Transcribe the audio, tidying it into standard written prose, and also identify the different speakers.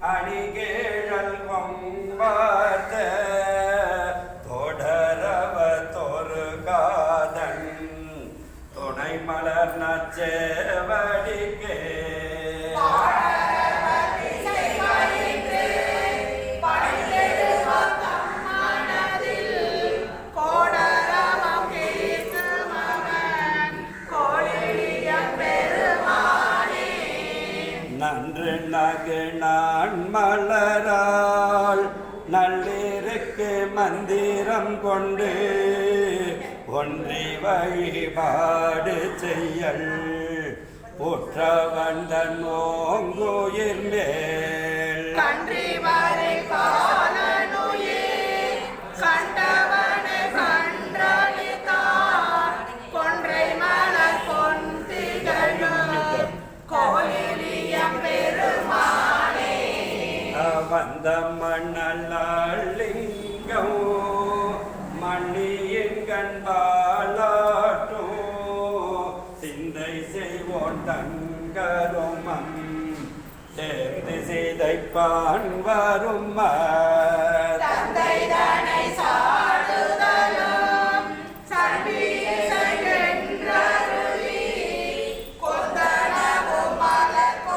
Speaker 1: அணிகேழல் கொம்பார்த்த தொடரவ தொரு காதன் துணை மலர் நச்சேவடிக்கே நன்று நகு நான் மலரால் நள்ளிருக்கு மந்திரம் கொண்டு ஒன்றி வழிபாடு செய்யல் புற்றவந்தன் ஓங்குயிர் மேல்
Speaker 2: கன்றி வரை காலனுயிர் கண்டவனை கன்றளித்தார் கொன்றை மலர் பொன் திகழும் கோயிலியம் பெருமானே
Speaker 1: வந்த மண்ணலிங்கம் மண்ணியின் கண்பாலாட்டும் சிந்தை செய்வோன் தங்கருமம் சேர்ந்து செய்தைப்பான் வரும்